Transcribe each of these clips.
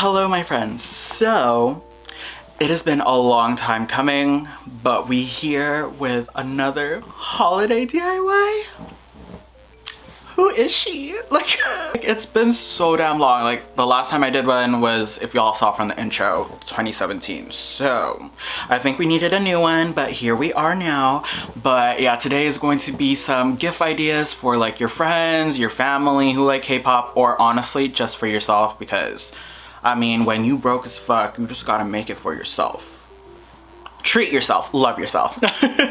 Hello my friends. So it has been a long time coming, but we here with another holiday DIY. Who is she? Like it's been so damn long. Like the last time I did one was, if y'all saw from the intro, 2017. So I think we needed a new one, but here we are now. But yeah, today is going to be some gift ideas for like your friends, your family who like K-pop, or honestly just for yourself, because I mean, when you broke as fuck, you just gotta make it for yourself. Treat yourself, love yourself.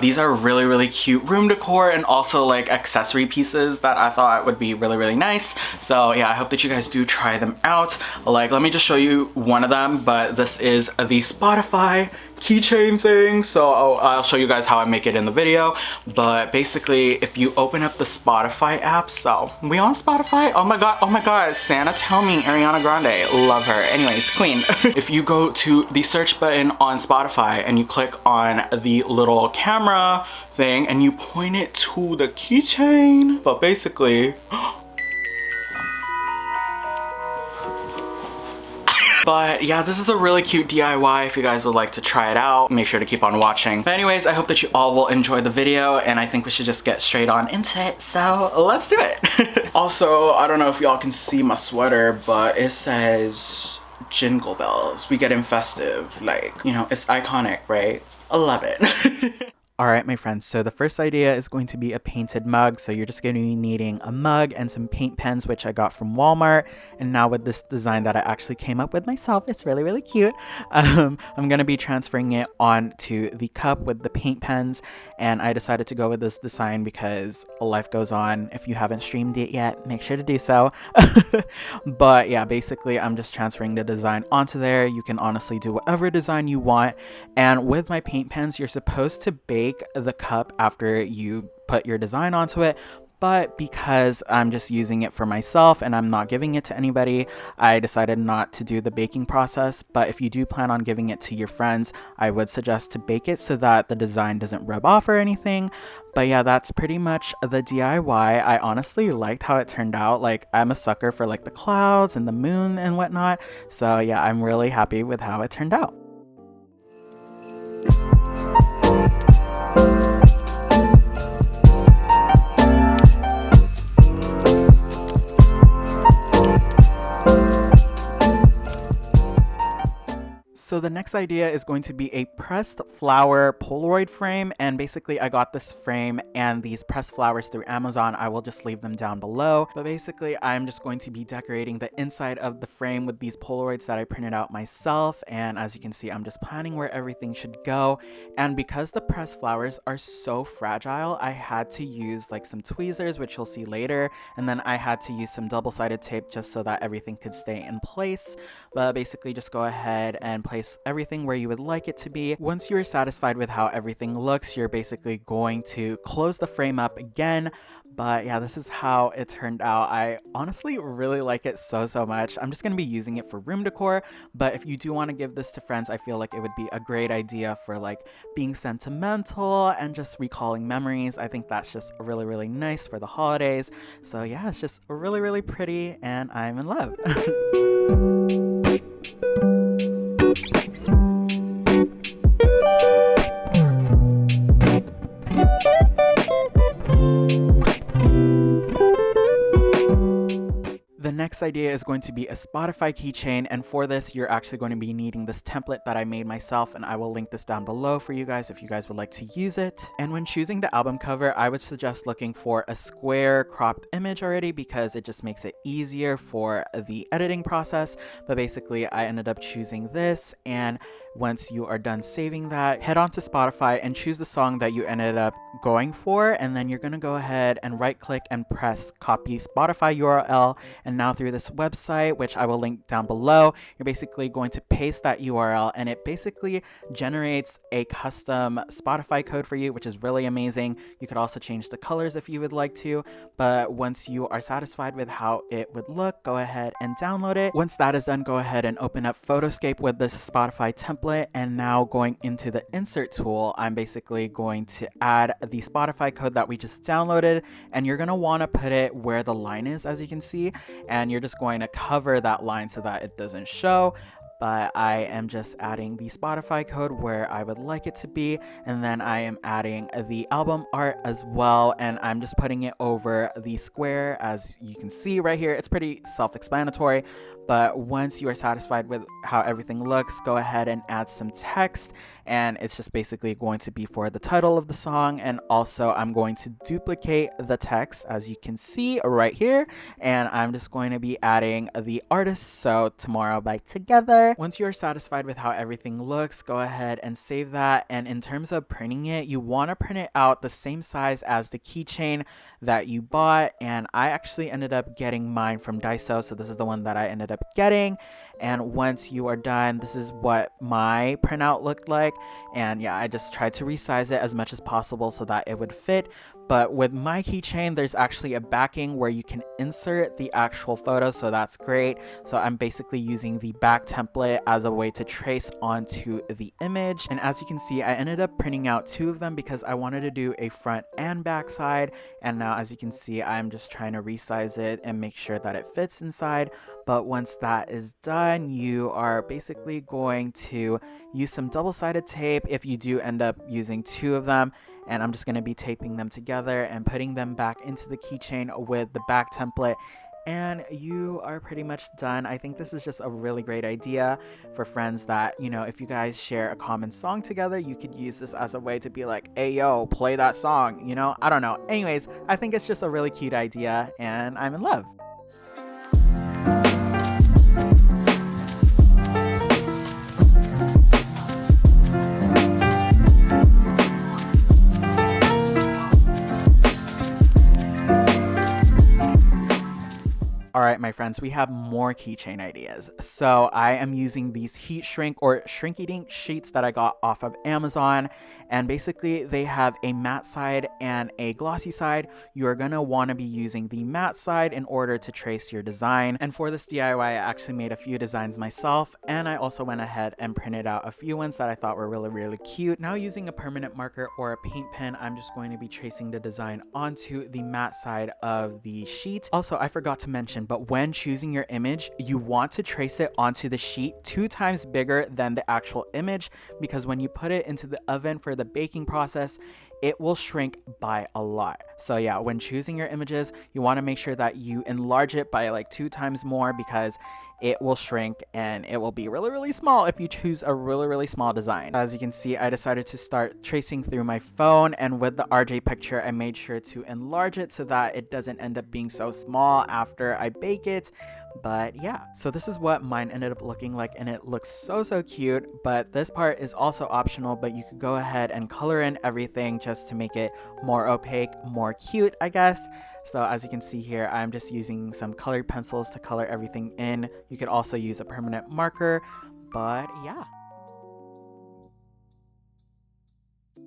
These are really, really cute room decor and also like accessory pieces that I thought would be really, really nice. So yeah, I hope that you guys do try them out. Like, let me just show you one of them, but this is the Spotify keychain thing. So I'll show you guys how I make it in the video. But basically, if you open up the Spotify app, so we on Spotify? Oh my god, Santa tell me, Ariana Grande, love her. Anyways, queen. If you go to the search button on Spotify and you click on the little camera thing and you point it to the keychain, but basically, but yeah, this is a really cute DIY if you guys would like to try it out. Make sure to keep on watching. But anyways, I hope that you all will enjoy the video, and I think we should just get straight on into it. So let's do it. Also, I don't know if y'all can see my sweater, but it says Jingle Bells. We get festive. Like, you know, it's iconic, right? I love it. Alright my friends, so the first idea is going to be a painted mug. So you're just going to be needing a mug and some paint pens, which I got from Walmart. And now with this design that I actually came up with myself, it's really, really cute. I'm going to be transferring it onto the cup with the paint pens. And I decided to go with this design because Life Goes On. If you haven't streamed it yet, make sure to do so. But yeah, basically I'm just transferring the design onto there. You can honestly do whatever design you want. And with my paint pens, you're supposed to bake the cup after you put your design onto it, but because I'm just using it for myself and I'm not giving it to anybody, I decided not to do the baking process. But if you do plan on giving it to your friends, I would suggest to bake it so that the design doesn't rub off or anything. But yeah, that's pretty much the DIY. I honestly liked how it turned out. Like, I'm a sucker for like the clouds and the moon and whatnot, so yeah, I'm really happy with how it turned out. So the next idea is going to be a pressed flower Polaroid frame, and basically I got this frame and these pressed flowers through Amazon. I will just leave them down below, but basically I'm just going to be decorating the inside of the frame with these Polaroids that I printed out myself. And as you can see, I'm just planning where everything should go. And because the pressed flowers are so fragile, I had to use like some tweezers, which you'll see later, and then I had to use some double-sided tape just so that everything could stay in place. But basically just go ahead and place everything where you would like it to be. Once you're satisfied with how everything looks, you're basically going to close the frame up again. But yeah, this is how it turned out. I honestly really like it so much. I'm just going to be using it for room decor, but if you do want to give this to friends, I feel like it would be a great idea for like being sentimental and just recalling memories. I think that's just really, really nice for the holidays. So yeah, it's just really, really pretty and I'm in love. The next idea is going to be a Spotify keychain, and for this you're actually going to be needing this template that I made myself, and I will link this down below for you guys if you guys would like to use it. And when choosing the album cover, I would suggest looking for a square cropped image already, because it just makes it easier for the editing process. But basically I ended up choosing this, and once you are done saving that, head on to Spotify and choose the song that you ended up going for, and then you're going to go ahead and right click and press copy Spotify URL. And now through this website, which I will link down below, you're basically going to paste that URL, and it basically generates a custom Spotify code for you, which is really amazing. You could also change the colors if you would like to, but once you are satisfied with how it would look, go ahead and download it. Once that is done, go ahead and open up Photoscape with this Spotify template, and now going into the insert tool, I'm basically going to add the Spotify code that we just downloaded, and you're going to want to put it where the line is, as you can see, and you're you're just going to cover that line so that it doesn't show. But I am just adding the Spotify code where I would like it to be, and then I am adding the album art as well, and I'm just putting it over the square. As you can see right here, it's pretty self-explanatory, but once you are satisfied with how everything looks, go ahead and add some text, and it's just basically going to be for the title of the song. And also I'm going to duplicate the text, as you can see right here, and I'm just going to be adding the artist, so Tomorrow by Together. Once you're satisfied with how everything looks, go ahead and save that. And in terms of printing it, you want to print it out the same size as the keychain that you bought, and I actually ended up getting mine from Daiso, so this is the one that I ended up getting. And once you are done, this is what my printout looked like. And yeah, I just tried to resize it as much as possible so that it would fit. But with my keychain, there's actually a backing where you can insert the actual photo, so that's great. So I'm basically using the back template as a way to trace onto the image. And as you can see, I ended up printing out 2 of them because I wanted to do a front and back side. And now, as you can see, I'm just trying to resize it and make sure that it fits inside. But once that is done, you are basically going to use some double-sided tape if you do end up using 2 of them. And I'm just going to be taping them together and putting them back into the keychain with the back template. And you are pretty much done. I think this is just a really great idea for friends that, you know, if you guys share a common song together, you could use this as a way to be like, hey, yo, play that song, you know? I don't know. Anyways, I think it's just a really cute idea, and I'm in love. Alright, my friends, we have more keychain ideas. So I am using these heat shrink or shrink eating sheets that I got off of Amazon. And basically they have a matte side and a glossy side. You are going to want to be using the matte side in order to trace your design. And for this DIY, I actually made a few designs myself. And I also went ahead and printed out a few ones that I thought were really cute. Now using a permanent marker or a paint pen, I'm just going to be tracing the design onto the matte side of the sheet. Also, I forgot to mention, but when choosing your image, you want to trace it onto the sheet 2 times bigger than the actual image, because when you put it into the oven for the baking process, it will shrink by a lot. So yeah, when choosing your images, you want to make sure that you enlarge it by like 2 times more, because it will shrink and it will be really small if you choose a really small design. As you can see, I decided to start tracing through my phone, and with the RJ picture, I made sure to enlarge it so that it doesn't end up being so small after I bake it. But yeah, so this is what mine ended up looking like, and it looks so cute. But this part is also optional, but you could go ahead and color in everything just to make it more opaque, more cute, I guess. So as you can see here, I'm just using some colored pencils to color everything in. You could also use a permanent marker, but yeah.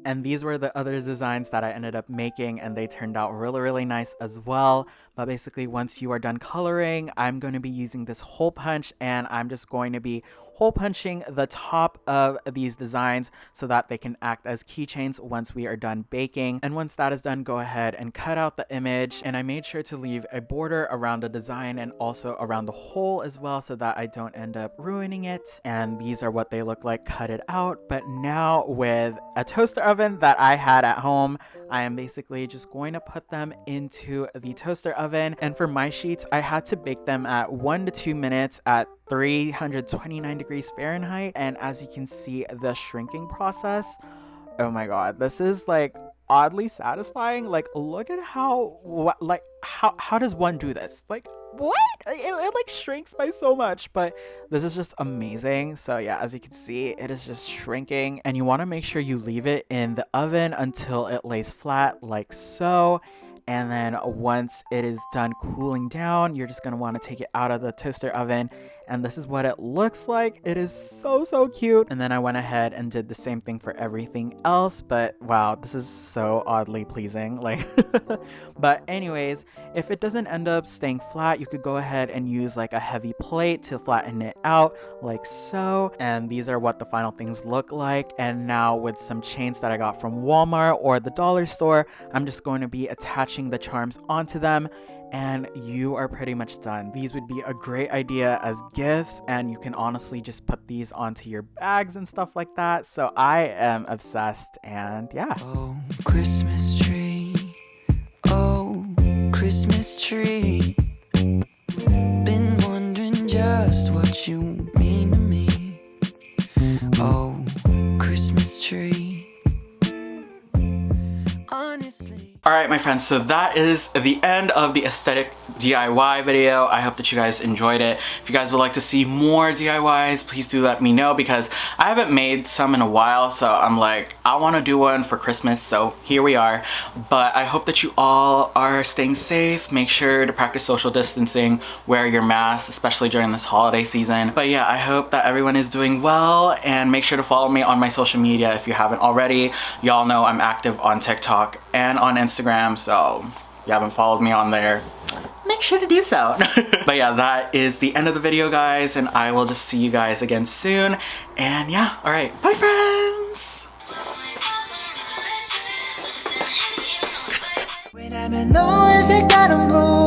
And these were the other designs that I ended up making, and they turned out really nice as well. But basically, once you are done coloring, I'm going to be using this hole punch, and I'm just going to be hole punching the top of these designs so that they can act as keychains once we are done baking. And once that is done, go ahead and cut out the image. And I made sure to leave a border around the design and also around the hole as well, so that I don't end up ruining it. And these are what they look like cut it out. But now with a toaster oven that I had at home, I am basically just going to put them into the toaster oven. And for my sheets, I had to bake them at 1 to 2 minutes at 329 degrees Fahrenheit. And as you can see, the shrinking process, oh my god, this is like oddly satisfying. Like, look at how does one do this? Like, what? It like shrinks by so much, but this is just amazing. So yeah, as you can see, it is just shrinking, and you want to make sure you leave it in the oven until it lays flat like so. And then once it is done cooling down, you're just going to want to take it out of the toaster oven. And this is what it looks like. It is so cute. And then I went ahead and did the same thing for everything else. But wow, this is so oddly pleasing. Like, but anyways, if it doesn't end up staying flat, you could go ahead and use like a heavy plate to flatten it out like so. And these are what the final things look like. And now with some chains that I got from Walmart or the dollar store, I'm just going to be attaching the charms onto them. and you are pretty much done. These would be a great idea as gifts, and you can honestly just put these onto your bags and stuff like that. So I am obsessed, and yeah. Oh, Christmas tree. Oh, Christmas tree. Been wondering just what you mean to me. Oh, Christmas tree. Honestly. Alright my friends, so that is the end of the aesthetic DIY video. I hope that you guys enjoyed it. If you guys would like to see more DIYs, please do let me know, because I haven't made some in a while, so I'm like, I want to do one for Christmas, so here we are. But I hope that you all are staying safe. Make sure to practice social distancing, wear your mask, especially during this holiday season. But yeah, I hope that everyone is doing well, and make sure to follow me on my social media if you haven't already. Y'all know I'm active on TikTok and on Instagram, so if you haven't followed me on there, make sure to do so. But yeah, that is the end of the video, guys, and I will just see you guys again soon. And yeah, all right, bye friends. When I'm in noise, I got 'em blue.